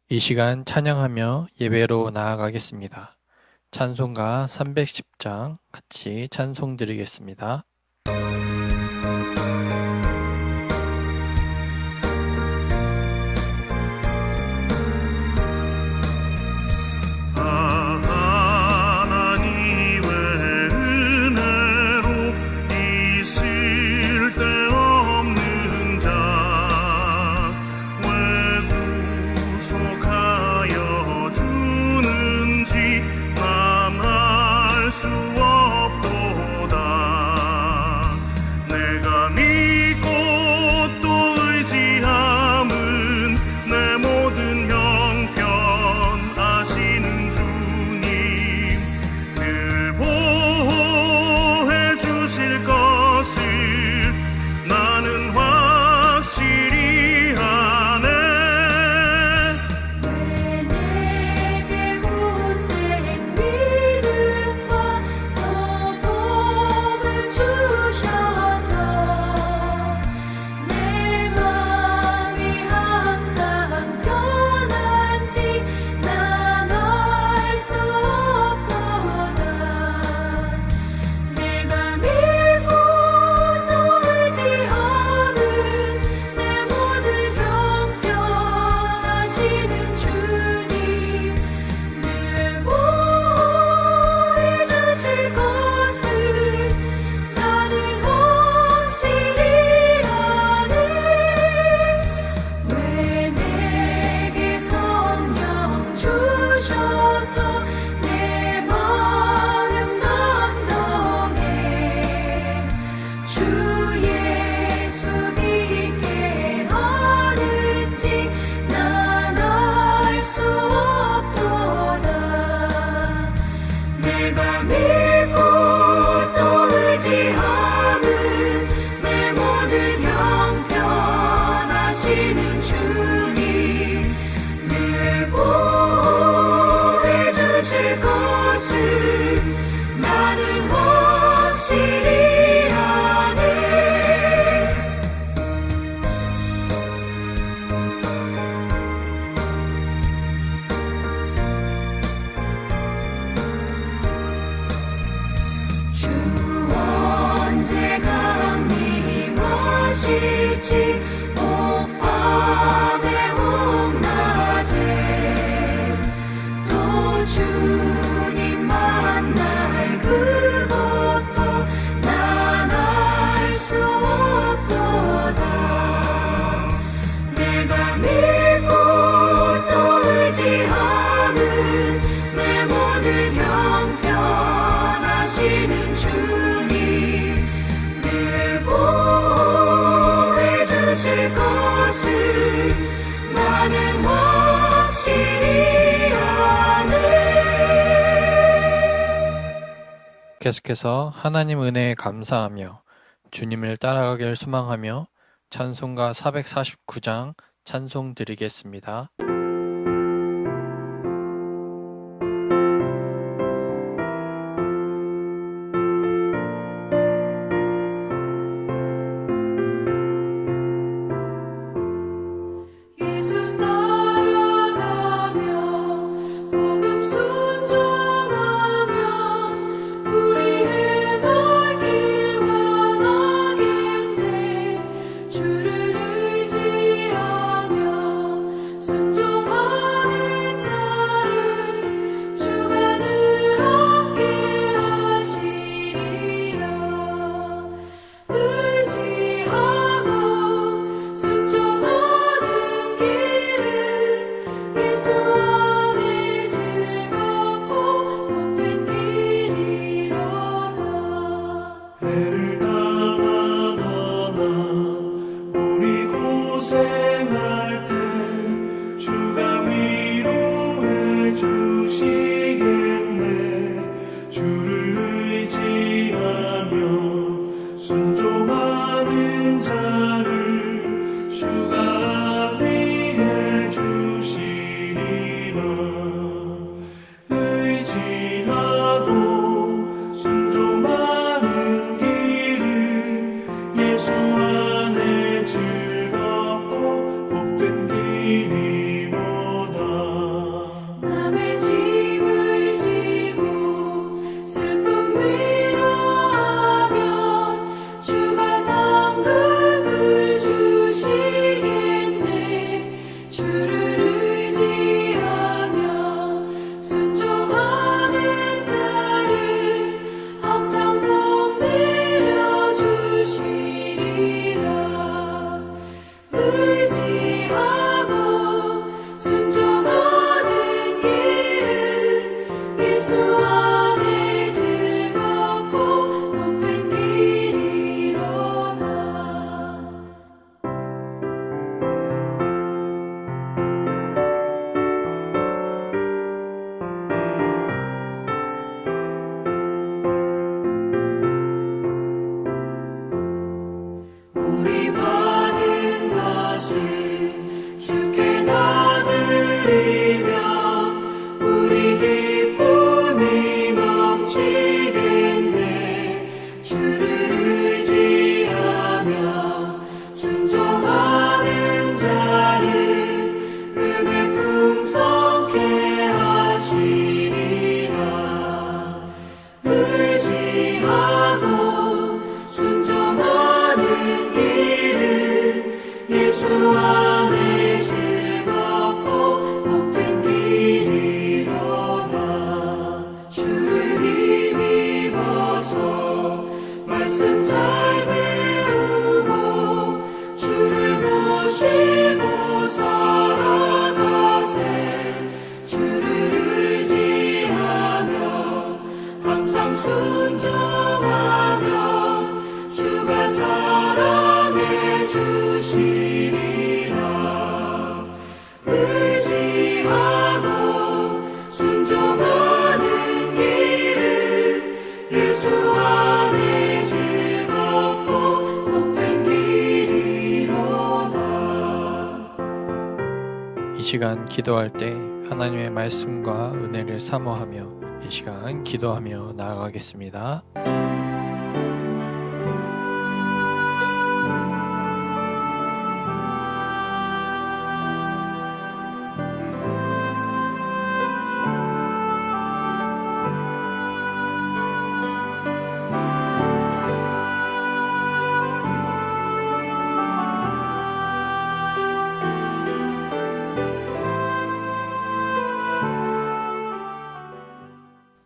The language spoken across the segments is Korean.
이 시간 찬양하며 예배로 나아가겠습니다. 찬송가 310장 같이 찬송 드리겠습니다. 계속해서 하나님 은혜에 감사하며 주님을 따라가길 소망하며 찬송가 449장 찬송 드리겠습니다. 안에 즐겁고 복된 길이로다. 이 시간 기도할 때 하나님의 말씀과 은혜를 사모하며 이 시간 기도하며 나아가겠습니다.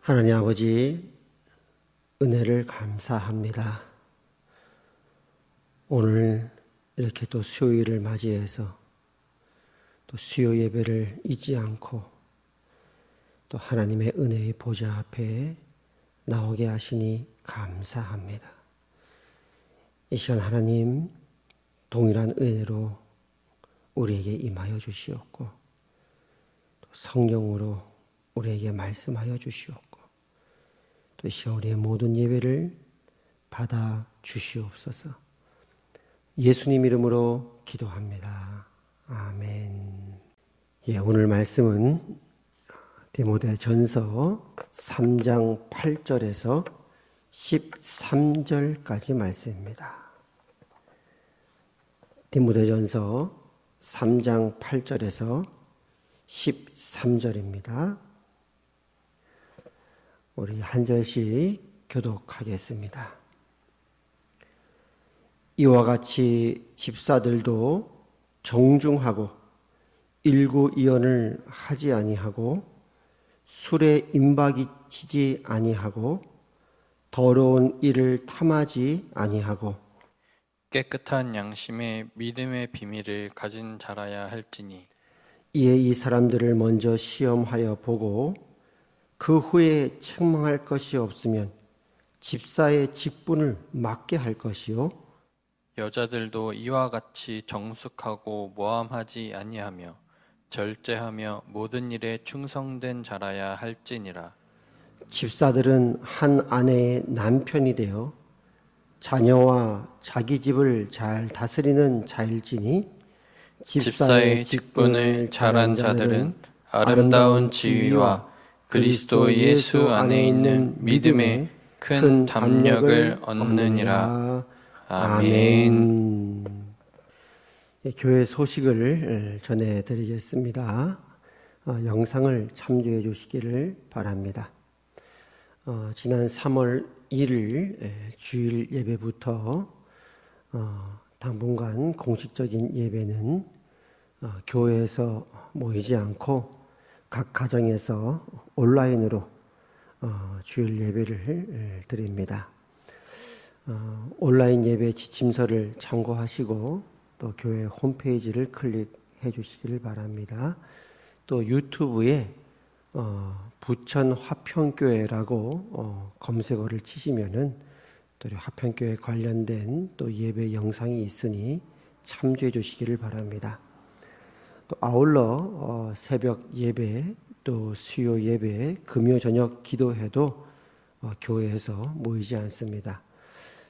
하나님 아버지, 은혜를 감사합니다. 오늘 이렇게 또 수요일을 맞이해서 또 수요 예배를 잊지 않고 또 하나님의 은혜의 보좌 앞에 나오게 하시니 감사합니다. 이 시간 하나님 동일한 은혜로 우리에게 임하여 주시옵고 또 성령으로 우리에게 말씀하여 주시옵고 또 이 시간 우리의 모든 예배를 받아 주시옵소서. 예수님 이름으로 기도합니다. 아멘. 오늘 말씀은 디모데전서 3장 8절에서 13절까지 말씀입니다. 디모데전서 3장 8절에서 13절입니다. 우리 한 절씩 교독하겠습니다. 이와 같이 집사들도 정중하고 일구이연을 하지 아니하고 술에 임박이 치지 아니하고 더러운 일을 탐하지 아니하고 깨끗한 양심의 믿음의 비밀을 가진 자라야 할지니 이에 이 사람들을 먼저 시험하여 보고 그 후에 책망할 것이 없으면 집사의 직분을 맡게 할 것이요 여자들도 이와 같이 정숙하고 모함하지 아니하며 절제하며 모든 일에 충성된 자라야 할지니라. 집사들은 한 아내의 남편이 되어 자녀와 자기 집을 잘 다스리는 자일지니 집사의 직분을 잘한 자들은 아름다운 지위와 그리스도 예수 안에 있는 믿음에 큰 담력을 얻느니라. 아멘. 교회 소식을 전해드리겠습니다. 영상을 참조해 주시기를 바랍니다. 지난 3월 1일 주일 예배부터 당분간 공식적인 예배는 교회에서 모이지 않고 각 가정에서 온라인으로 주일 예배를 드립니다. 온라인 예배 지침서를 참고하시고 또 교회 홈페이지를 클릭해 주시기를 바랍니다. 또 유튜브에 부천 화평교회라고 검색어를 치시면은 또 화평교회 관련된 또 예배 영상이 있으니 참조해 주시기를 바랍니다. 또 아울러 새벽 예배 또 수요 예배 금요 저녁 기도회도 교회에서 모이지 않습니다.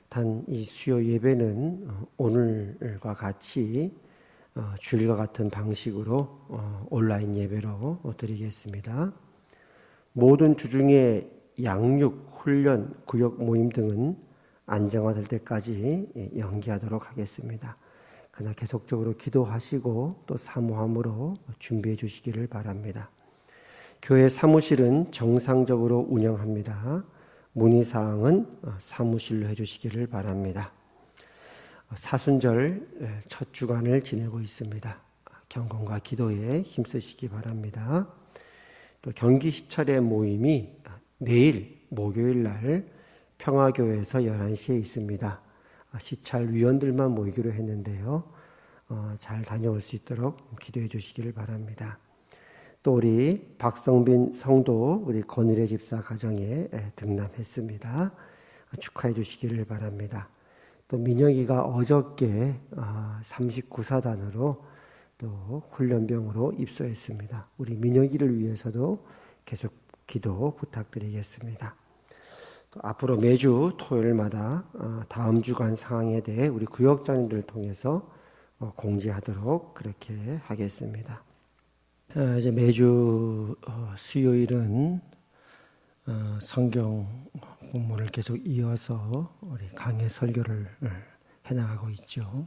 단 이 수요 예배는 오늘과 같이 주일과 같은 방식으로 온라인 예배로 드리겠습니다. 모든 주중에 양육, 훈련, 구역 모임 등은 안정화될 때까지 연기하도록 하겠습니다. 그러나 계속적으로 기도하시고 또 사모함으로 준비해 주시기를 바랍니다. 교회 사무실은 정상적으로 운영합니다. 문의사항은 사무실로 해주시기를 바랍니다. 사순절 첫 주간을 지내고 있습니다. 경건과 기도에 힘쓰시기 바랍니다. 또 경기 시찰의 모임이 내일 목요일 날 평화교회에서 11시에 있습니다. 시찰 위원들만 모이기로 했는데요. 잘 다녀올 수 있도록 기도해 주시기를 바랍니다. 또 우리 박성빈 성도 우리 권일의 집사 가정에 등남했습니다. 축하해 주시기를 바랍니다. 또 민혁이가 어저께 39사단으로 또 훈련병으로 입소했습니다. 우리 민혁이를 위해서도 계속 기도 부탁드리겠습니다. 또 앞으로 매주 토요일마다 다음 주간 상황에 대해 우리 구역장님들을 통해서 공지하도록 그렇게 하겠습니다. 이제 매주 수요일은 성경 공부를 계속 이어서 우리 강해 설교를 해나가고 있죠.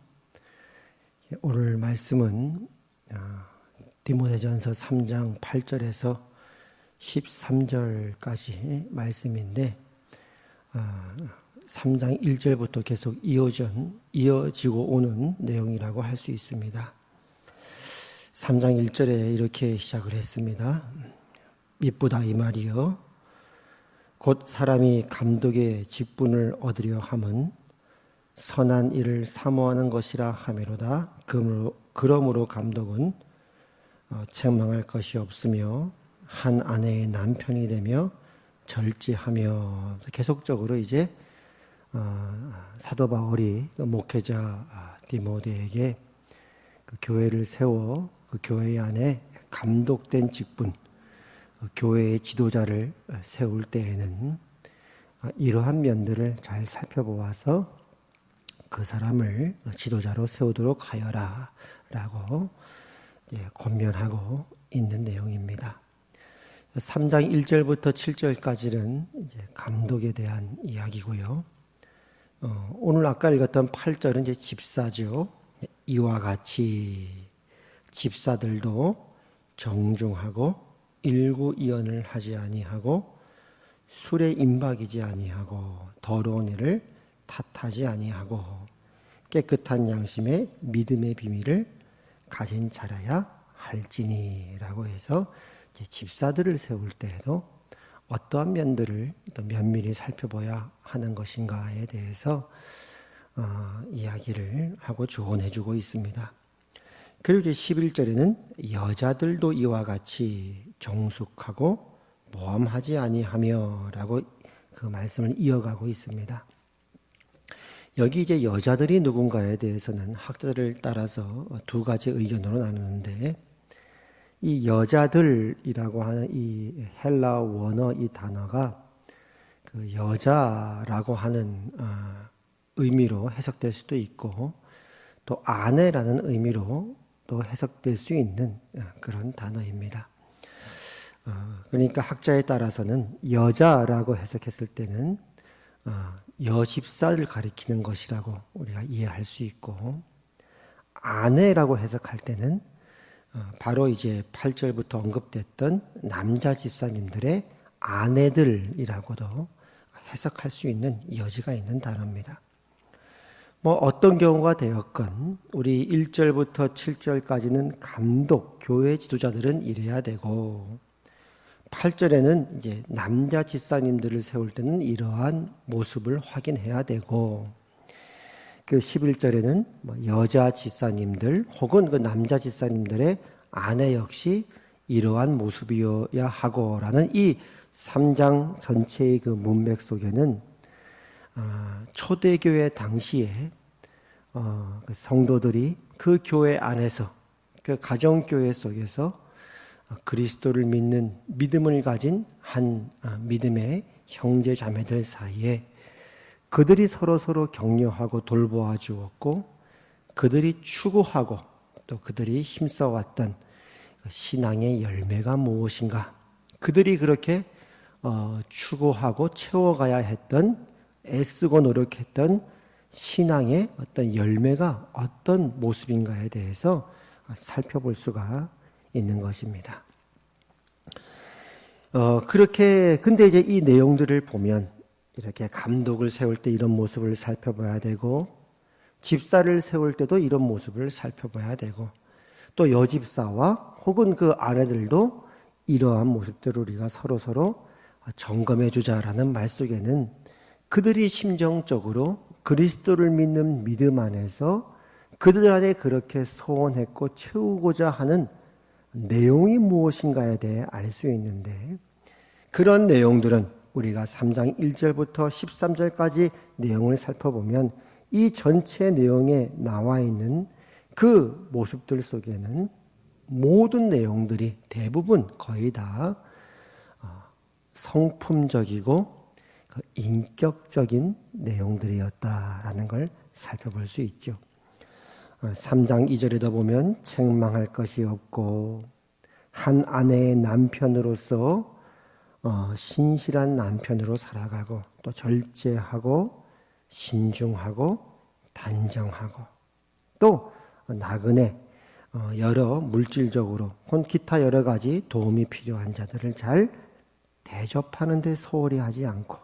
오늘 말씀은 디모데전서 3장 8절에서 13절까지 말씀인데 3장 1절부터 계속 이어지고 오는 내용이라고 할 수 있습니다. 3장 1절에 이렇게 시작을 했습니다. 미쁘다 이 말이여 곧 사람이 감독의 직분을 얻으려 함은 선한 일을 사모하는 것이라 하매로다. 그러므로 감독은 책망할 것이 없으며 한 아내의 남편이 되며 절제하며 계속적으로 이제 사도 바울이 목회자 디모데에게 그 교회를 세워 그 교회 안에 감독된 직분, 교회의 지도자를 세울 때에는 이러한 면들을 잘 살펴보아서 그 사람을 지도자로 세우도록 하여라 라고 권면하고 있는 내용입니다. 3장 1절부터 7절까지는 이제 감독에 대한 이야기고요. 오늘 아까 읽었던 8절은 이제 집사죠. 이와 같이 집사들도 정중하고 일구이언을 하지 아니하고 술에 임박이지 아니하고 더러운 일을 탓하지 아니하고 깨끗한 양심의 믿음의 비밀을 가진 자라야 할지니라고 해서 이제 집사들을 세울 때에도 어떠한 면들을 또 면밀히 살펴봐야 하는 것인가에 대해서 이야기를 하고 조언해주고 있습니다. 그리고 이제 11절에는 여자들도 이와 같이 정숙하고 모함하지 아니하며 라고 그 말씀을 이어가고 있습니다. 여기 이제 여자들이 누군가에 대해서는 학자들을 따라서 두 가지 의견으로 나누는데 이 여자들이라고 하는 이 헬라 원어 이 단어가 그 여자라고 하는 의미로 해석될 수도 있고 또 아내라는 의미로 또 해석될 수 있는 그런 단어입니다. 그러니까 학자에 따라서는 여자라고 해석했을 때는 여집사를 가리키는 것이라고 우리가 이해할 수 있고 아내라고 해석할 때는 바로 이제 8절부터 언급됐던 남자 집사님들의 아내들이라고도 해석할 수 있는 여지가 있는 단어입니다. 뭐 어떤 경우가 되었건 우리 1절부터 7절까지는 감독, 교회 지도자들은 이래야 되고 8절에는 이제 남자 집사님들을 세울 때는 이러한 모습을 확인해야 되고 그 11절에는 뭐 여자 집사님들 혹은 그 남자 집사님들의 아내 역시 이러한 모습이어야 하고라는 이 3장 전체의 그 문맥 속에는 초대교회 당시에 그 성도들이 그 교회 안에서 그 가정교회 속에서 그리스도를 믿는 믿음을 가진 한 믿음의 형제 자매들 사이에 그들이 서로 격려하고 돌보아 주었고 그들이 추구하고 또 그들이 힘써왔던 신앙의 열매가 무엇인가 그들이 그렇게 추구하고 채워가야 했던 애쓰고 노력했던 신앙의 어떤 열매가 어떤 모습인가에 대해서 살펴볼 수가 있는 것입니다. 근데 이제 이 내용들을 보면 이렇게 감독을 세울 때 이런 모습을 살펴봐야 되고 집사를 세울 때도 이런 모습을 살펴봐야 되고 또 여집사와 혹은 그 아내들도 이러한 모습들을 우리가 서로 점검해 주자라는 말 속에는 그들이 심정적으로 그리스도를 믿는 믿음 안에서 그들 안에 그렇게 소원했고 채우고자 하는 내용이 무엇인가에 대해 알 수 있는데 그런 내용들은 우리가 3장 1절부터 13절까지 내용을 살펴보면 이 전체 내용에 나와 있는 그 모습들 속에는 모든 내용들이 대부분 거의 다 성품적이고 인격적인 내용들이었다라는 걸 살펴볼 수 있죠. 3장 2절에도 보면 책망할 것이 없고 한 아내의 남편으로서 신실한 남편으로 살아가고 또 절제하고 신중하고 단정하고 또 나그네 여러 물질적으로 혹은 기타 여러 가지 도움이 필요한 자들을 잘 대접하는 데 소홀히 하지 않고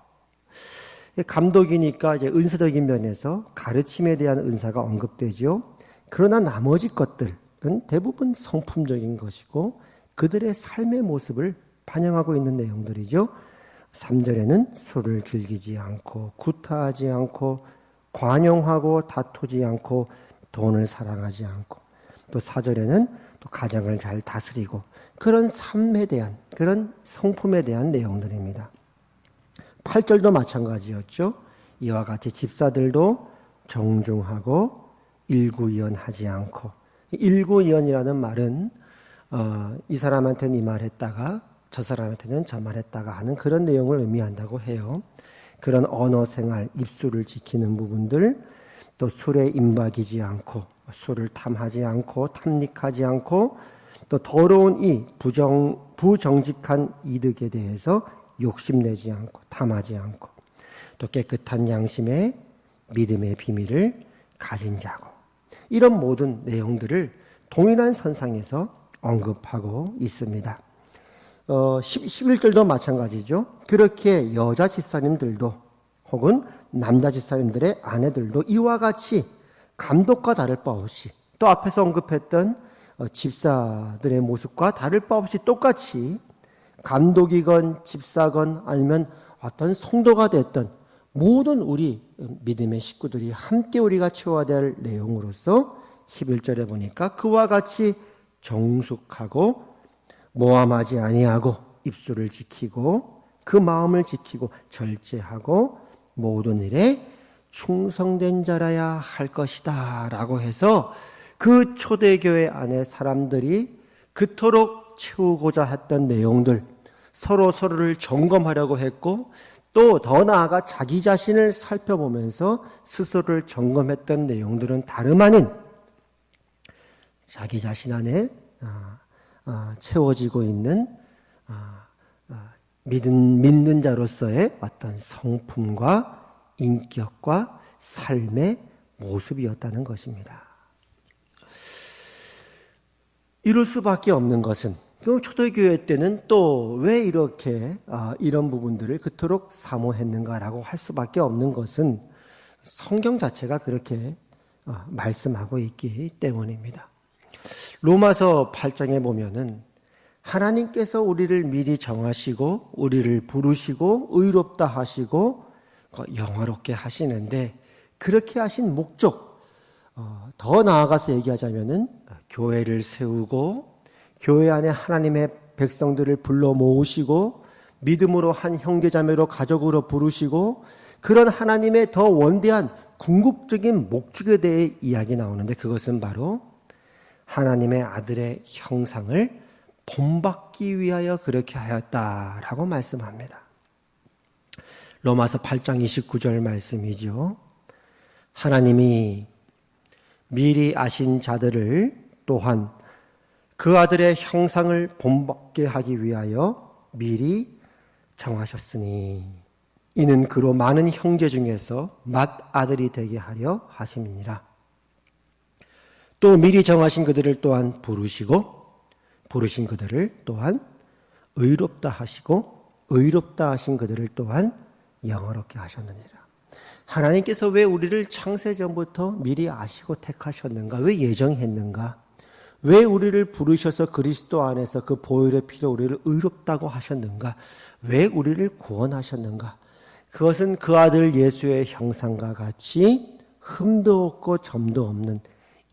감독이니까 이제 은사적인 면에서 가르침에 대한 은사가 언급되죠. 그러나 나머지 것들은 대부분 성품적인 것이고 그들의 삶의 모습을 반영하고 있는 내용들이죠. 3절에는 술을 즐기지 않고 구타하지 않고 관용하고 다투지 않고 돈을 사랑하지 않고 또 4절에는 또 가정을 잘 다스리고 그런 삶에 대한 그런 성품에 대한 내용들입니다. 8절도 마찬가지였죠. 이와 같이 집사들도 정중하고 일구이연하지 않고 일구이연이라는 말은 이 사람한테는 이 말 했다가 저 사람한테는 저 말 했다가 하는 그런 내용을 의미한다고 해요. 그런 언어 생활, 입술을 지키는 부분들, 또 술에 임박이지 않고 술을 탐하지 않고 탐닉하지 않고 또 더러운 이 부정직한 이득에 대해서 욕심내지 않고 탐하지 않고 또 깨끗한 양심의 믿음의 비밀을 가진 자고 이런 모든 내용들을 동일한 선상에서 언급하고 있습니다. 11절도 마찬가지죠. 그렇게 여자 집사님들도 혹은 남자 집사님들의 아내들도 이와 같이 감독과 다를 바 없이 또 앞에서 언급했던 집사들의 모습과 다를 바 없이 똑같이 감독이건 집사건 아니면 어떤 성도가 됐던 모든 우리 믿음의 식구들이 함께 우리가 채워야 될 내용으로서 11절에 보니까 그와 같이 정숙하고 모함하지 아니하고 입술을 지키고 그 마음을 지키고 절제하고 모든 일에 충성된 자라야 할 것이다 라고 해서 그 초대교회 안에 사람들이 그토록 채우고자 했던 내용들 서로를 점검하려고 했고 또 더 나아가 자기 자신을 살펴보면서 스스로를 점검했던 내용들은 다름 아닌 자기 자신 안에 채워지고 있는 믿는 자로서의 어떤 성품과 인격과 삶의 모습이었다는 것입니다. 이럴 수밖에 없는 것은 그 초대교회 때는 또 왜 이렇게 이런 부분들을 그토록 사모했는가라고 할 수밖에 없는 것은 성경 자체가 그렇게 말씀하고 있기 때문입니다. 로마서 8장에 보면은 하나님께서 우리를 미리 정하시고 우리를 부르시고 의롭다 하시고 영화롭게 하시는데 그렇게 하신 목적 더 나아가서 얘기하자면은 교회를 세우고 교회 안에 하나님의 백성들을 불러 모으시고 믿음으로 한 형제자매로 가족으로 부르시고 그런 하나님의 더 원대한 궁극적인 목적에 대해 이야기 나오는데 그것은 바로 하나님의 아들의 형상을 본받기 위하여 그렇게 하였다라고 말씀합니다. 로마서 8장 29절 말씀이죠. 하나님이 미리 아신 자들을 또한 그 아들의 형상을 본받게 하기 위하여 미리 정하셨으니 이는 그로 많은 형제 중에서 맏아들이 되게 하려 하심이니라. 또 미리 정하신 그들을 또한 부르시고 부르신 그들을 또한 의롭다 하시고 의롭다 하신 그들을 또한 영화롭게 하셨느니라. 하나님께서 왜 우리를 창세전부터 미리 아시고 택하셨는가? 왜 예정했는가? 왜 우리를 부르셔서 그리스도 안에서 그 보혈의 피로 우리를 의롭다고 하셨는가? 왜 우리를 구원하셨는가? 그것은 그 아들 예수의 형상과 같이 흠도 없고 점도 없는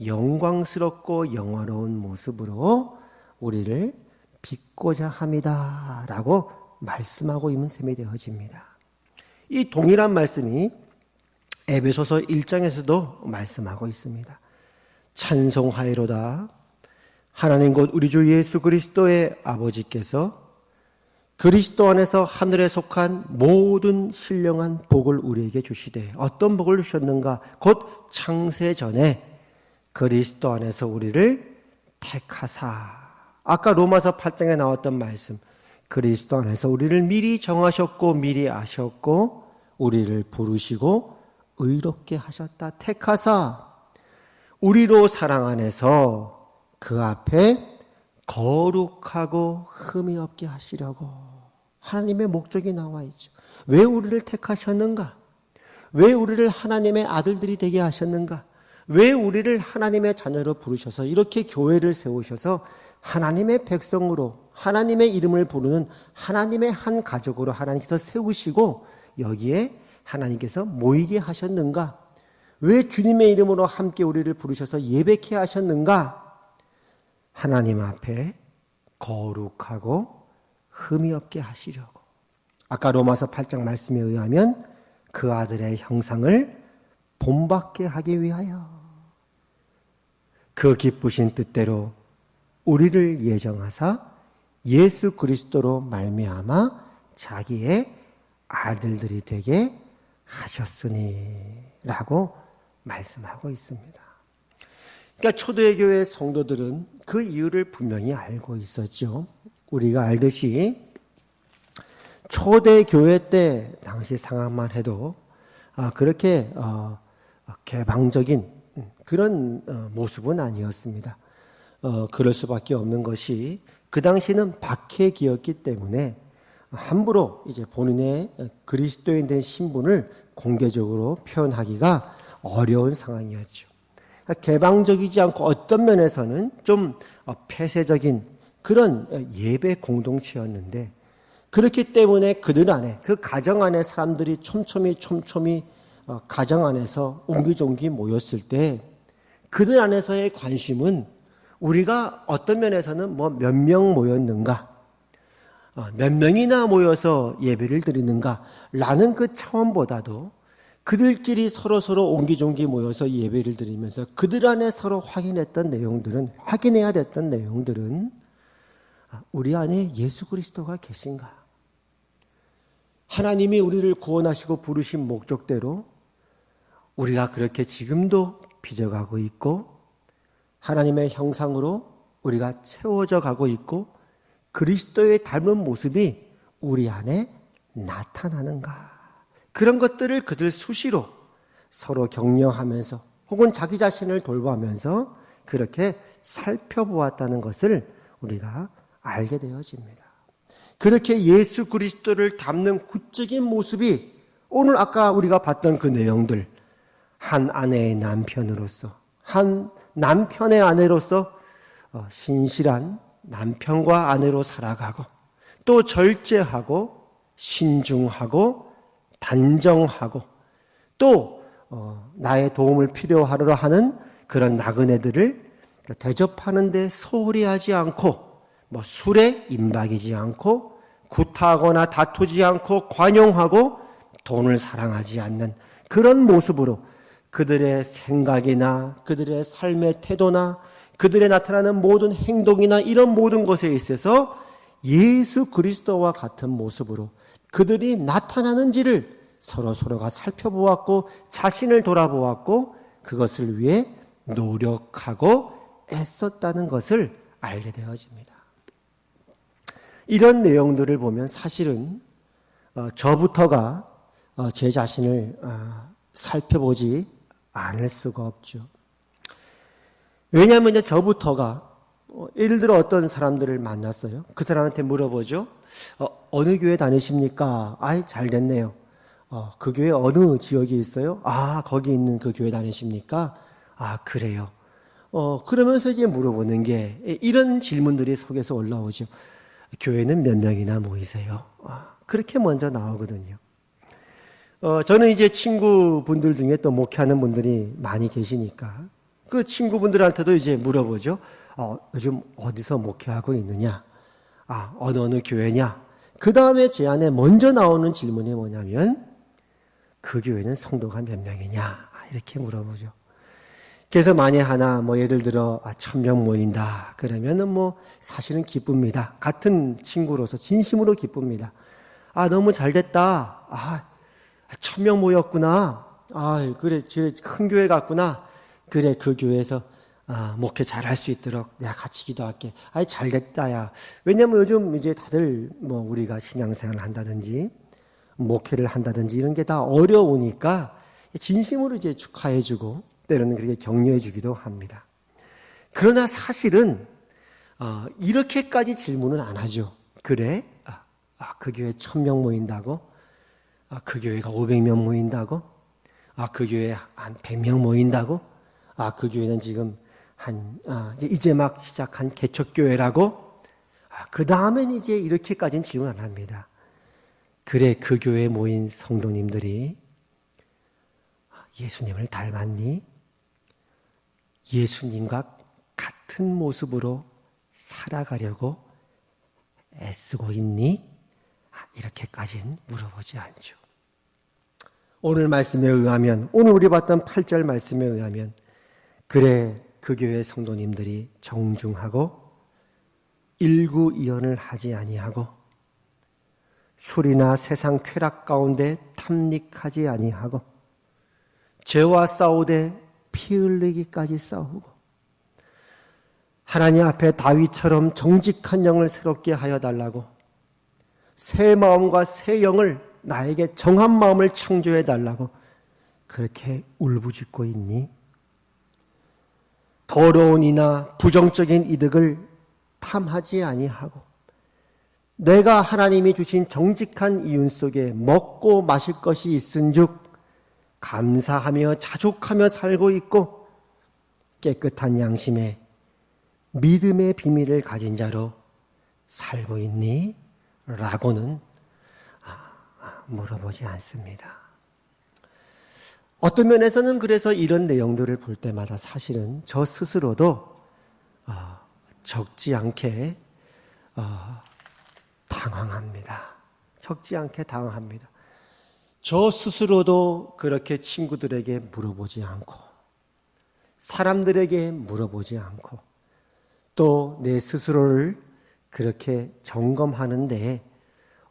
영광스럽고 영화로운 모습으로 우리를 빚고자 함이다 라고 말씀하고 있는 셈이 되어집니다. 이 동일한 말씀이 에베소서 1장에서도 말씀하고 있습니다. 찬송하이로다 하나님 곧 우리 주 예수 그리스도의 아버지께서 그리스도 안에서 하늘에 속한 모든 신령한 복을 우리에게 주시되 어떤 복을 주셨는가? 곧 창세 전에 그리스도 안에서 우리를 택하사 아까 로마서 8장에 나왔던 말씀, 그리스도 안에서 우리를 미리 정하셨고 미리 아셨고 우리를 부르시고 의롭게 하셨다. 택하사 우리로 사랑 안에서 그 앞에 거룩하고 흠이 없게 하시려고. 하나님의 목적이 나와 있죠. 왜 우리를 택하셨는가? 왜 우리를 하나님의 아들들이 되게 하셨는가? 왜 우리를 하나님의 자녀로 부르셔서 이렇게 교회를 세우셔서 하나님의 백성으로 하나님의 이름을 부르는 하나님의 한 가족으로 하나님께서 세우시고 여기에 하나님께서 모이게 하셨는가? 왜 주님의 이름으로 함께 우리를 부르셔서 예배케 하셨는가? 하나님 앞에 거룩하고 흠이 없게 하시려고. 아까 로마서 8장 말씀에 의하면 그 아들의 형상을 본받게 하기 위하여 그 기쁘신 뜻대로 우리를 예정하사 예수 그리스도로 말미암아 자기의 아들들이 되게 하셨으니 라고 말씀하고 있습니다. 그러니까 초대교회 성도들은 그 이유를 분명히 알고 있었죠. 우리가 알듯이 초대교회 때 당시 상황만 해도 그렇게 개방적인 그런 모습은 아니었습니다. 그럴 수밖에 없는 것이 그 당시는 박해기였기 때문에 함부로 이제 본인의 그리스도인 된 신분을 공개적으로 표현하기가 어려운 상황이었죠. 개방적이지 않고 어떤 면에서는 좀 폐쇄적인 그런 예배 공동체였는데 그렇기 때문에 그들 안에 그 가정 안에 사람들이 촘촘히 가정 안에서 옹기종기 모였을 때 그들 안에서의 관심은 우리가 어떤 면에서는 뭐 몇 명 모였는가, 몇 명이나 모여서 예배를 드리는가 라는 그 차원보다도 그들끼리 서로 옹기종기 모여서 예배를 드리면서 그들 안에 서로 확인해야 됐던 내용들은 우리 안에 예수 그리스도가 계신가? 하나님이 우리를 구원하시고 부르신 목적대로 우리가 그렇게 지금도 빚어가고 있고 하나님의 형상으로 우리가 채워져 가고 있고 그리스도의 닮은 모습이 우리 안에 나타나는가? 그런 것들을 그들 수시로 서로 격려하면서 혹은 자기 자신을 돌보면서 그렇게 살펴보았다는 것을 우리가 알게 되어집니다. 그렇게 예수 그리스도를 담는 구적인 모습이 오늘 아까 우리가 봤던 그 내용들, 한 아내의 남편으로서, 한 남편의 아내로서 신실한 남편과 아내로 살아가고 또 절제하고 신중하고 단정하고 또 나의 도움을 필요하러 하는 그런 나그네들을 대접하는 데 소홀히 하지 않고 술에 임박이지 않고 구타하거나 다투지 않고 관용하고 돈을 사랑하지 않는 그런 모습으로 그들의 생각이나 그들의 삶의 태도나 그들의 나타나는 모든 행동이나 이런 모든 것에 있어서 예수 그리스도와 같은 모습으로 그들이 나타나는지를 서로가 살펴보았고 자신을 돌아보았고 그것을 위해 노력하고 애썼다는 것을 알게 되어집니다. 이런 내용들을 보면 사실은 저부터가 제 자신을 살펴보지 않을 수가 없죠. 왜냐하면 저부터가 예를 들어 어떤 사람들을 만났어요. 그 사람한테 물어보죠. 어느 교회 다니십니까? 잘 됐네요. 그 교회 어느 지역에 있어요? 거기 있는 그 교회 다니십니까? 그래요. 그러면서 이제 물어보는 게 이런 질문들이 속에서 올라오죠. 교회는 몇 명이나 모이세요? 그렇게 먼저 나오거든요. 저는 이제 친구분들 중에 또 목회하는 분들이 많이 계시니까 그 친구분들한테도 이제 물어보죠. 요즘 어디서 목회하고 있느냐? 어느 교회냐? 그 다음에 제 안에 먼저 나오는 질문이 뭐냐면 그 교회는 성도가 몇 명이냐? 이렇게 물어보죠. 그래서 만에 하나 예를 들어 1000명 모인다 그러면은 사실은 기쁩니다. 같은 친구로서 진심으로 기쁩니다. 너무 잘 됐다. 1000명 모였구나. 그래 큰 교회 같구나. 그래 그 교회에서 목회 잘할 수 있도록 내가 같이 기도할게. 아이, 잘 됐다, 야. 왜냐면 요즘 이제 다들 우리가 신앙생활을 한다든지, 목회를 한다든지 이런 게 다 어려우니까 진심으로 이제 축하해주고, 때로는 그렇게 격려해주기도 합니다. 그러나 사실은, 이렇게까지 질문은 안 하죠. 그래? 그 교회 1000명 모인다고? 그 교회가 500명 모인다고? 그 교회 한 100명 모인다고? 그 교회는 지금 이제 막 시작한 개척교회라고? 그 다음엔 이제 이렇게까지는 질문 안 합니다. 그래, 그 교회에 모인 성도님들이 예수님을 닮았니? 예수님과 같은 모습으로 살아가려고 애쓰고 있니? 이렇게까지는 물어보지 않죠. 오늘 말씀에 의하면, 오늘 우리 봤던 8절 말씀에 의하면, 그래, 그 교회 성도님들이 정중하고 일구이연을 하지 아니하고 술이나 세상 쾌락 가운데 탐닉하지 아니하고 죄와 싸우되 피 흘리기까지 싸우고 하나님 앞에 다윗처럼 정직한 영을 새롭게 하여 달라고 새 마음과 새 영을 나에게 정한 마음을 창조해 달라고 그렇게 울부짖고 있니? 더러운 이나 부정적인 이득을 탐하지 아니하고 내가 하나님이 주신 정직한 이윤 속에 먹고 마실 것이 있은즉 감사하며 자족하며 살고 있고 깨끗한 양심에 믿음의 비밀을 가진 자로 살고 있니? 라고는 물어보지 않습니다. 어떤 면에서는 그래서 이런 내용들을 볼 때마다 사실은 저 스스로도 적지 않게 당황합니다. 적지 않게 당황합니다. 저 스스로도 그렇게 친구들에게 물어보지 않고 사람들에게 물어보지 않고 또 내 스스로를 그렇게 점검하는데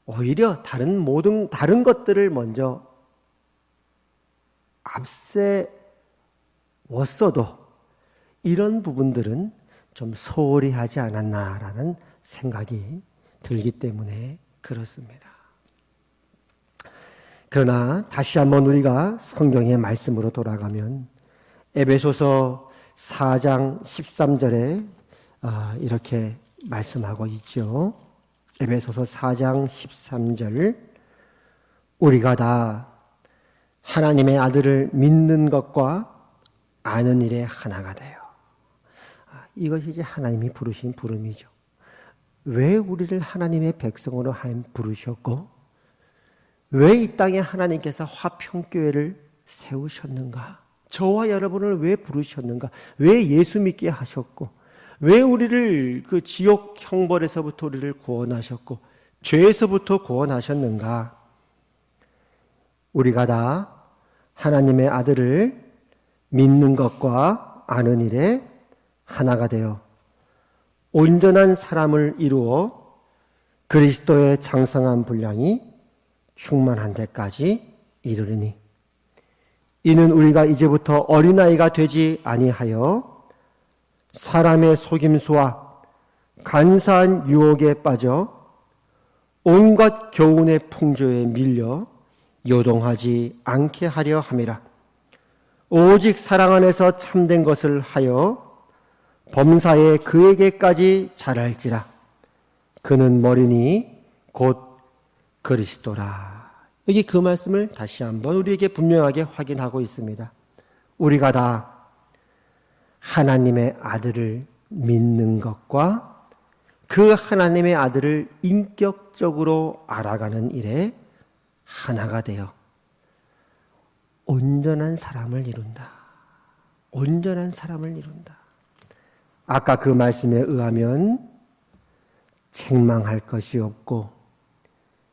오히려 다른 것들을 먼저 앞세웠어도 이런 부분들은 좀 소홀히 하지 않았나라는 생각이 들기 때문에 그렇습니다. 그러나 다시 한번 우리가 성경의 말씀으로 돌아가면 에베소서 4장 13절에 이렇게 말씀하고 있죠. 에베소서 4장 13절 우리가 다 하나님의 아들을 믿는 것과 아는 일에 하나가 돼요. 이것이 이제 하나님이 부르신 부름이죠. 왜 우리를 하나님의 백성으로 하여 부르셨고 왜 이 땅에 하나님께서 화평교회를 세우셨는가? 저와 여러분을 왜 부르셨는가? 왜 예수 믿게 하셨고 왜 우리를 그 지옥 형벌에서부터 우리를 구원하셨고 죄에서부터 구원하셨는가? 우리가 다 하나님의 아들을 믿는 것과 아는 일에 하나가 되어 온전한 사람을 이루어 그리스도의 장성한 분량이 충만한 데까지 이르리니 이는 우리가 이제부터 어린아이가 되지 아니하여 사람의 속임수와 간사한 유혹에 빠져 온갖 교훈의 풍조에 밀려 요동하지 않게 하려 함이라. 오직 사랑 안에서 참된 것을 하여 범사에 그에게까지 자랄지라. 그는 머리니 곧 그리스도라. 여기 그 말씀을 다시 한번 우리에게 분명하게 확인하고 있습니다. 우리가 다 하나님의 아들을 믿는 것과 그 하나님의 아들을 인격적으로 알아가는 일에 하나가 되어 온전한 사람을 이룬다. 온전한 사람을 이룬다. 아까 그 말씀에 의하면 책망할 것이 없고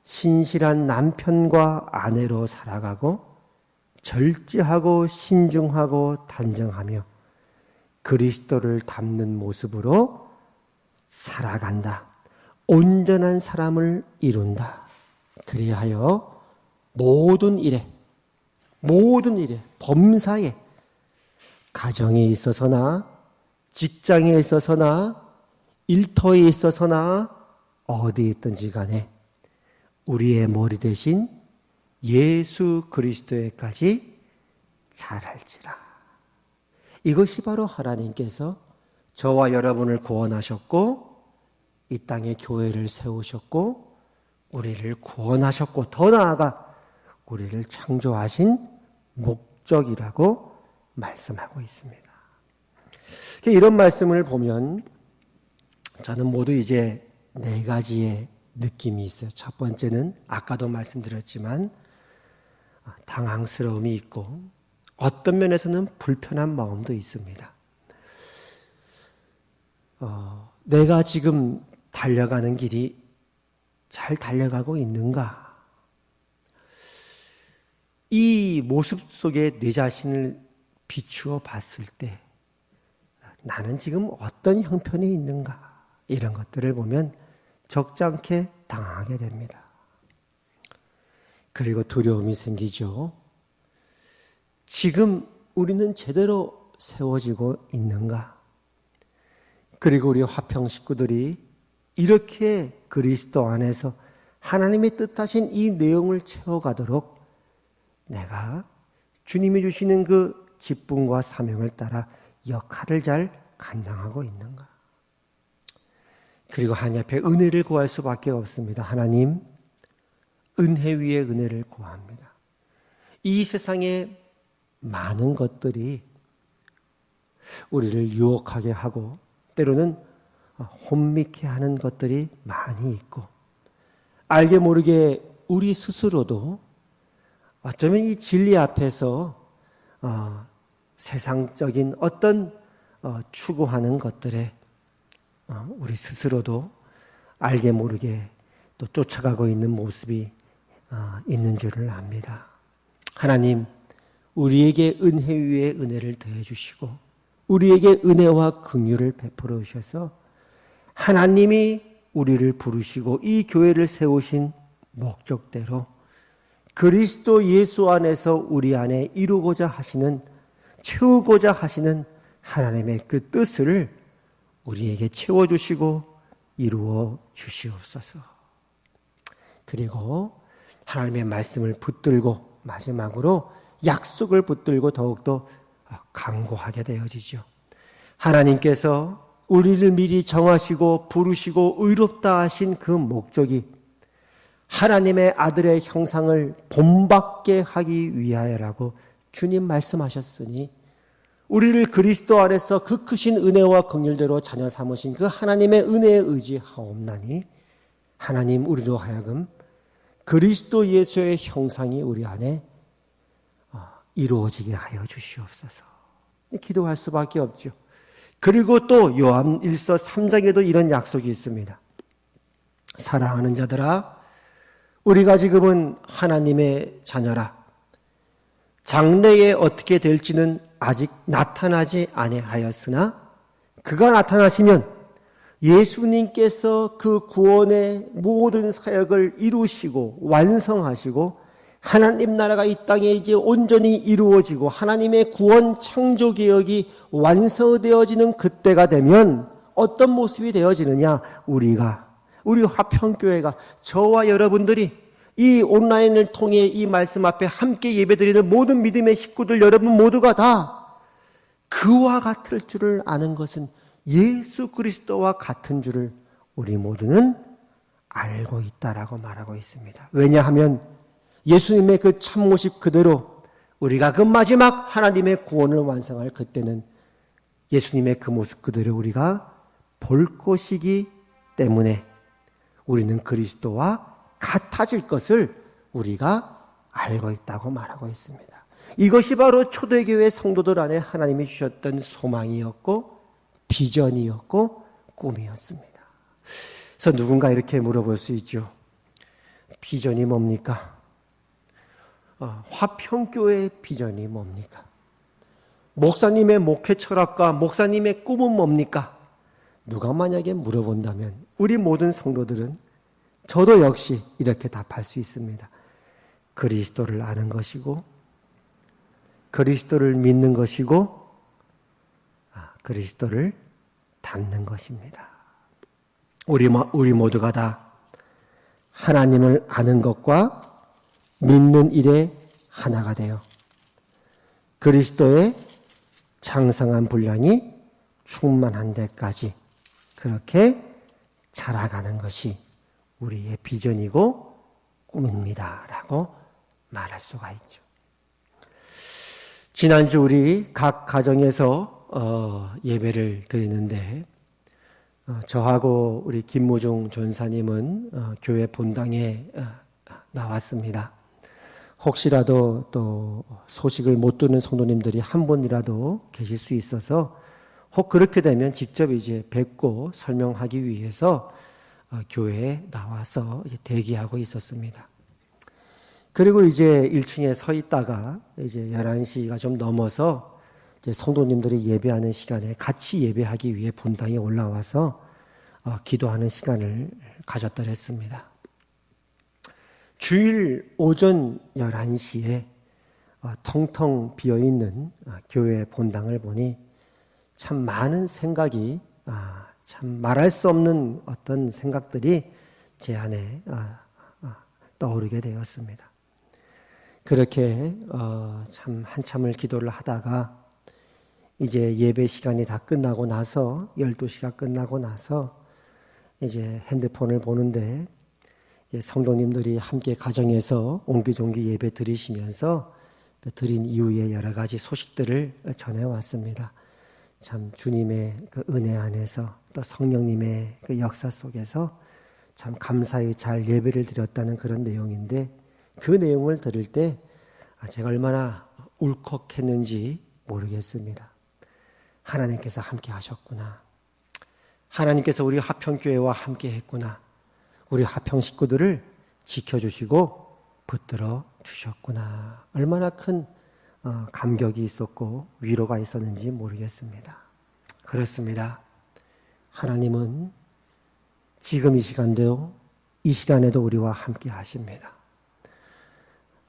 신실한 남편과 아내로 살아가고 절제하고 신중하고 단정하며 그리스도를 닮는 모습으로 살아간다. 온전한 사람을 이룬다. 그리하여 모든 일에 범사에 가정에 있어서나 직장에 있어서나 일터에 있어서나 어디에 있든지 간에 우리의 머리 대신 예수 그리스도에까지 잘할지라. 이것이 바로 하나님께서 저와 여러분을 구원하셨고 이 땅에 교회를 세우셨고 우리를 구원하셨고 더 나아가 우리를 창조하신 목적이라고 말씀하고 있습니다. 이런 말씀을 보면 저는 모두 이제 네 가지의 느낌이 있어요. 첫 번째는 아까도 말씀드렸지만 당황스러움이 있고 어떤 면에서는 불편한 마음도 있습니다. 내가 지금 달려가는 길이 잘 달려가고 있는가? 이 모습 속에 내 자신을 비추어 봤을 때 나는 지금 어떤 형편에 있는가? 이런 것들을 보면 적잖게 당하게 됩니다. 그리고 두려움이 생기죠. 지금 우리는 제대로 세워지고 있는가? 그리고 우리 화평 식구들이 이렇게 그리스도 안에서 하나님의 뜻하신 이 내용을 채워가도록 내가 주님이 주시는 그 직분과 사명을 따라 역할을 잘 감당하고 있는가? 그리고 하나님 앞에 은혜를 구할 수밖에 없습니다. 하나님, 은혜 위에 은혜를 구합니다. 이 세상에 많은 것들이 우리를 유혹하게 하고 때로는 혼미케 하는 것들이 많이 있고 알게 모르게 우리 스스로도 어쩌면 이 진리 앞에서 세상적인 어떤 추구하는 것들에 우리 스스로도 알게 모르게 또 쫓아가고 있는 모습이 있는 줄을 압니다. 하나님, 우리에게 은혜 위에 은혜를 더해 주시고 우리에게 은혜와 긍휼을 베풀어 주셔서 하나님이 우리를 부르시고 이 교회를 세우신 목적대로 그리스도 예수 안에서 우리 안에 이루고자 하시는, 채우고자 하시는 하나님의 그 뜻을 우리에게 채워주시고 이루어 주시옵소서. 그리고 하나님의 말씀을 붙들고 마지막으로 약속을 붙들고 더욱더 강구하게 되어지죠. 하나님께서 우리를 미리 정하시고 부르시고 의롭다 하신 그 목적이 하나님의 아들의 형상을 본받게 하기 위하여라고 주님 말씀하셨으니 우리를 그리스도 안에서 그 크신 은혜와 긍휼대로 자녀 삼으신 그 하나님의 은혜에 의지하옵나니 하나님 우리로 하여금 그리스도 예수의 형상이 우리 안에 이루어지게 하여 주시옵소서. 기도할 수밖에 없죠. 그리고 또 요한 1서 3장에도 이런 약속이 있습니다. 사랑하는 자들아, 우리가 지금은 하나님의 자녀라. 장래에 어떻게 될지는 아직 나타나지 아니하였으나 그가 나타나시면 예수님께서 그 구원의 모든 사역을 이루시고 완성하시고 하나님 나라가 이 땅에 이제 온전히 이루어지고 하나님의 구원 창조 개혁이 완성되어지는 그때가 되면 어떤 모습이 되어지느냐? 우리 화평교회가 저와 여러분들이 이 온라인을 통해 이 말씀 앞에 함께 예배드리는 모든 믿음의 식구들 여러분 모두가 다 그와 같을 줄을 아는 것은 예수 그리스도와 같은 줄을 우리 모두는 알고 있다라고 말하고 있습니다. 왜냐하면 예수님의 그 참모습 그대로 우리가 그 마지막 하나님의 구원을 완성할 그때는 예수님의 그 모습 그대로 우리가 볼 것이기 때문에 우리는 그리스도와 같아질 것을 우리가 알고 있다고 말하고 있습니다. 이것이 바로 초대교회 성도들 안에 하나님이 주셨던 소망이었고 비전이었고 꿈이었습니다. 그래서 누군가 이렇게 물어볼 수 있죠. 비전이 뭡니까? 화평교회의 비전이 뭡니까? 목사님의 목회 철학과 목사님의 꿈은 뭡니까? 누가 만약에 물어본다면 우리 모든 성도들은 저도 역시 이렇게 답할 수 있습니다. 그리스도를 아는 것이고 그리스도를 믿는 것이고 그리스도를 닿는 것입니다. 우리 모두가 다 하나님을 아는 것과 믿는 일에 하나가 되어 그리스도의 장성한 분량이 충만한 데까지 그렇게 자라가는 것이 우리의 비전이고 꿈입니다. 라고 말할 수가 있죠. 지난주 우리 각 가정에서 예배를 드리는데 저하고 우리 김모종 전사님은 교회 본당에 나왔습니다. 혹시라도 또 소식을 못 듣는 성도님들이 한 분이라도 계실 수 있어서 혹 그렇게 되면 직접 이제 뵙고 설명하기 위해서 교회에 나와서 이제 대기하고 있었습니다. 그리고 이제 1층에 서 있다가 이제 11시가 좀 넘어서 이제 성도님들이 예배하는 시간에 같이 예배하기 위해 본당에 올라와서 기도하는 시간을 가졌더랬습니다. 주일 오전 11시에 텅텅 비어있는 교회 본당을 보니 참 많은 생각이 참 말할 수 없는 어떤 생각들이 제 안에 떠오르게 되었습니다. 그렇게 참 한참을 기도를 하다가 이제 예배 시간이 다 끝나고 나서 12시가 끝나고 나서 이제 핸드폰을 보는데 성도님들이 함께 가정에서 옹기종기 예배 드리시면서 드린 이후에 여러 가지 소식들을 전해왔습니다. 참 주님의 그 은혜 안에서 또 성령님의 그 역사 속에서 참 감사히 잘 예배를 드렸다는 그런 내용인데 그 내용을 들을 때 제가 얼마나 울컥했는지 모르겠습니다. 하나님께서 함께 하셨구나. 하나님께서 우리 화평교회와 함께 했구나. 우리 화평 식구들을 지켜주시고 붙들어 주셨구나. 얼마나 큰 감격이 있었고 위로가 있었는지 모르겠습니다. 그렇습니다. 하나님은 지금 이 시간에도 우리와 함께 하십니다.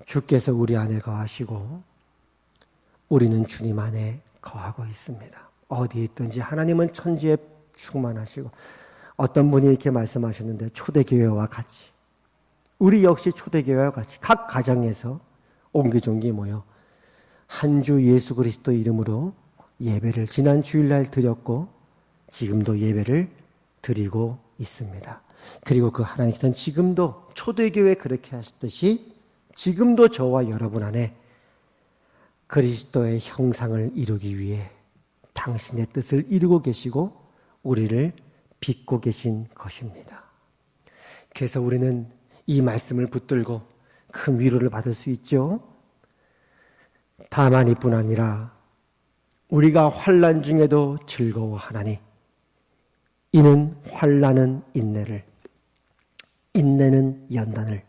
주께서 우리 안에 거하시고 우리는 주님 안에 거하고 있습니다. 어디에 있든지 하나님은 천지에 충만하시고 어떤 분이 이렇게 말씀하셨는데 초대교회와 같이 우리 역시 초대교회와 같이 각 가정에서 옹기종기 모여 한 주 예수 그리스도 이름으로 예배를 지난 주일날 드렸고 지금도 예배를 드리고 있습니다. 그리고 그 하나님께서는 지금도 초대교회 그렇게 하셨듯이 지금도 저와 여러분 안에 그리스도의 형상을 이루기 위해 당신의 뜻을 이루고 계시고 우리를 빚고 계신 것입니다. 그래서 우리는 이 말씀을 붙들고 큰 위로를 받을 수 있죠. 다만 이뿐 아니라 우리가 환난 중에도 즐거워하나니 이는 환난은 인내를, 인내는 연단을,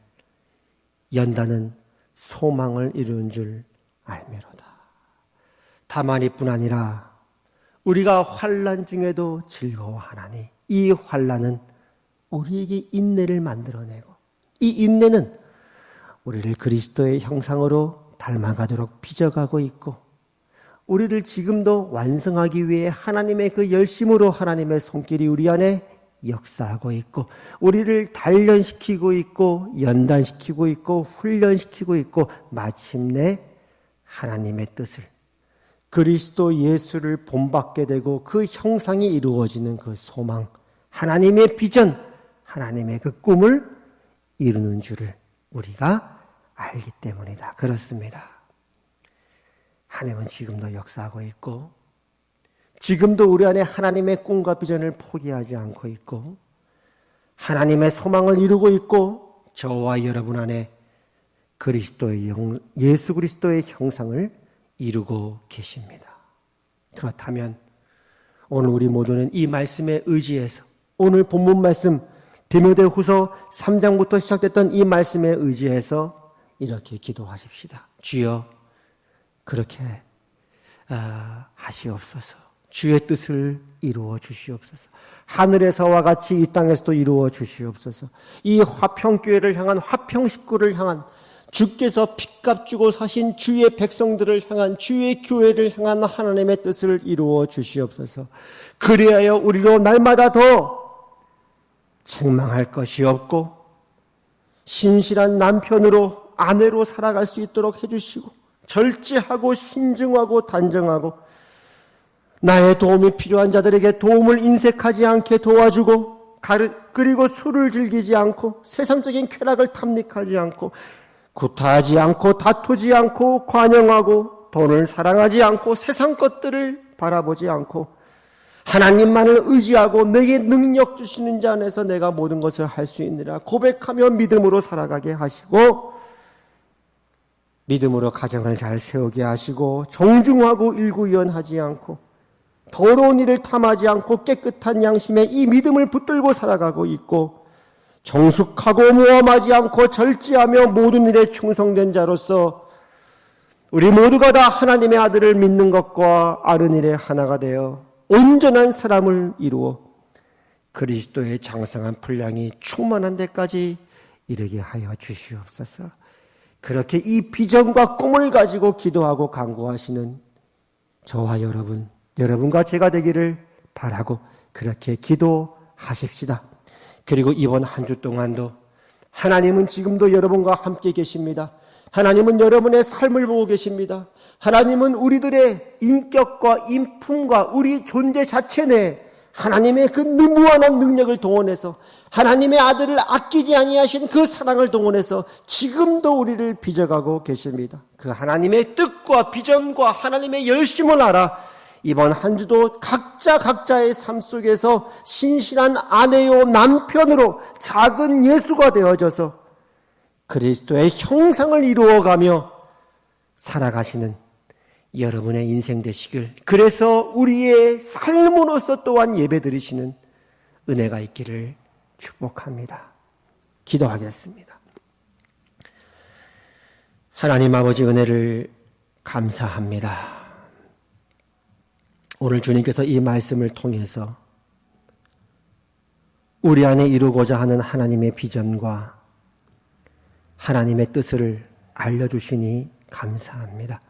연단은 소망을 이루는 줄 알미로다. 다만 이뿐 아니라 우리가 환난 중에도 즐거워하나니 이 환난은 우리에게 인내를 만들어내고 이 인내는 우리를 그리스도의 형상으로 닮아가도록 빚어가고 있고 우리를 지금도 완성하기 위해 하나님의 그 열심으로 하나님의 손길이 우리 안에 역사하고 있고 우리를 단련시키고 있고 연단시키고 있고 훈련시키고 있고 마침내 하나님의 뜻을 그리스도 예수를 본받게 되고 그 형상이 이루어지는 그 소망 하나님의 비전 하나님의 그 꿈을 이루는 줄을 우리가 알기 때문이다. 그렇습니다. 하나님은 지금도 역사하고 있고 지금도 우리 안에 하나님의 꿈과 비전을 포기하지 않고 있고 하나님의 소망을 이루고 있고 저와 여러분 안에 예수 그리스도의 형상을 이루고 계십니다. 그렇다면 오늘 우리 모두는 이 말씀에 의지해서 오늘 본문 말씀 디모데후서 3장부터 시작됐던 이 말씀에 의지해서 이렇게 기도하십시다. 주여 그렇게 하시옵소서. 주의 뜻을 이루어 주시옵소서. 하늘에서와 같이 이 땅에서도 이루어 주시옵소서. 이 화평교회를 향한 화평 식구를 향한 주께서 핏값 주고 사신 주의 백성들을 향한, 주의 교회를 향한 하나님의 뜻을 이루어 주시옵소서. 그리하여 우리로 날마다 더 책망할 것이 없고 신실한 남편으로, 아내로 살아갈 수 있도록 해주시고, 절제하고 신중하고 단정하고 나의 도움이 필요한 자들에게 도움을 인색하지 않게 도와주고, 그리고 술을 즐기지 않고 세상적인 쾌락을 탐닉하지 않고 구타하지 않고 다투지 않고 관용하고 돈을 사랑하지 않고 세상 것들을 바라보지 않고 하나님만을 의지하고 내게 능력 주시는 자 안에서 내가 모든 것을 할 수 있느라 고백하며 믿음으로 살아가게 하시고, 믿음으로 가정을 잘 세우게 하시고, 정중하고 일구연하지 않고 더러운 일을 탐하지 않고 깨끗한 양심에 이 믿음을 붙들고 살아가고 있고, 정숙하고 모험하지 않고 절제하며 모든 일에 충성된 자로서 우리 모두가 다 하나님의 아들을 믿는 것과 아는 일에 하나가 되어 온전한 사람을 이루어 그리스도의 장성한 분량이 충만한 데까지 이르게 하여 주시옵소서. 그렇게 이 비전과 꿈을 가지고 기도하고 간구하시는 저와 여러분과 제가 되기를 바라고 그렇게 기도하십시다. 그리고 이번 한 주 동안도 하나님은 지금도 여러분과 함께 계십니다. 하나님은 여러분의 삶을 보고 계십니다. 하나님은 우리들의 인격과 인품과 우리 존재 자체 내에 하나님의 그 무한한 능력을 동원해서 하나님의 아들을 아끼지 아니하신 그 사랑을 동원해서 지금도 우리를 빚어가고 계십니다. 그 하나님의 뜻과 비전과 하나님의 열심을 알아 이번 한 주도 각자의 삶 속에서 신실한 아내요 남편으로 작은 예수가 되어져서 그리스도의 형상을 이루어가며 살아가시는 여러분의 인생 되시길, 그래서 우리의 삶으로서 또한 예배드리시는 은혜가 있기를 축복합니다. 기도하겠습니다. 하나님 아버지, 은혜를 감사합니다. 오늘 주님께서 이 말씀을 통해서 우리 안에 이루고자 하는 하나님의 비전과 하나님의 뜻을 알려주시니 감사합니다.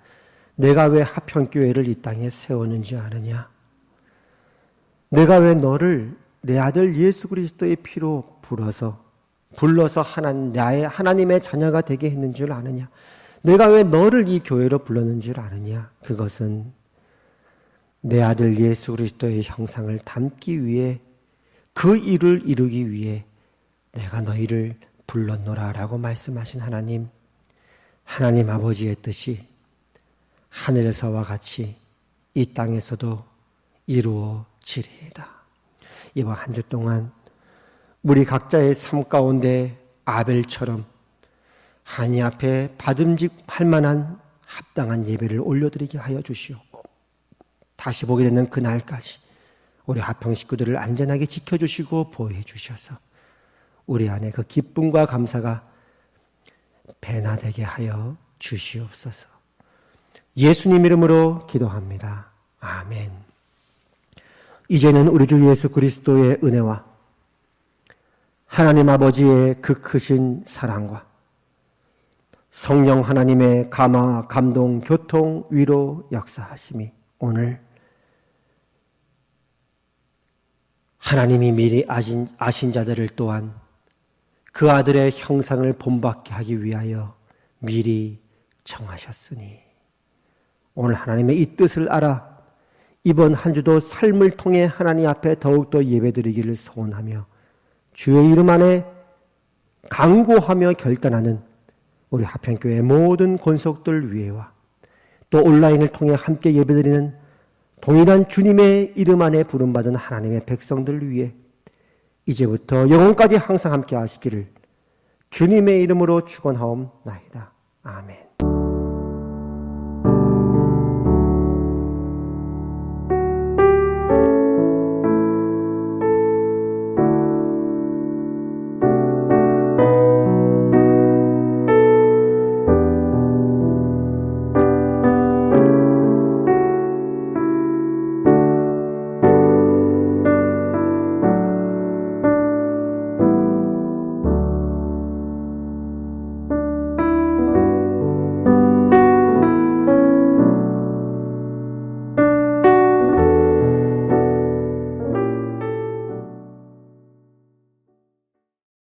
내가 왜 하평교회를 이 땅에 세웠는지 아느냐? 내가 왜 너를 내 아들 예수 그리스도의 피로 불러서 나의 하나님의 자녀가 되게 했는 줄 아느냐? 내가 왜 너를 이 교회로 불렀는 줄 아느냐? 그것은 내 아들 예수 그리스도의 형상을 담기 위해, 그 일을 이루기 위해 내가 너희를 불렀노라라고 말씀하신 하나님 아버지의 뜻이 하늘에서와 같이 이 땅에서도 이루어지리이다. 이번 한 주 동안 우리 각자의 삶 가운데 아벨처럼 하나님 앞에 받음직할 만한 합당한 예배를 올려드리게 하여 주시옵고, 다시 보게 되는 그날까지 우리 하평 식구들을 안전하게 지켜주시고 보호해 주셔서 우리 안에 그 기쁨과 감사가 배나되게 하여 주시옵소서. 예수님 이름으로 기도합니다. 아멘. 이제는 우리 주 예수 그리스도의 은혜와 하나님 아버지의 그 크신 사랑과 성령 하나님의 감화, 감동, 교통, 위로, 역사하심이 오늘 하나님이 미리 아신 자들을 또한 그 아들의 형상을 본받게 하기 위하여 미리 정하셨으니, 오늘 하나님의 이 뜻을 알아 이번 한 주도 삶을 통해 하나님 앞에 더욱더 예배드리기를 소원하며 주의 이름 안에 간구하며 결단하는 우리 하평교회 모든 권속들 위에와 또 온라인을 통해 함께 예배드리는 동일한 주님의 이름 안에 부름받은 하나님의 백성들 위해 이제부터 영원까지 항상 함께 하시기를 주님의 이름으로 축원하옵나이다. 아멘.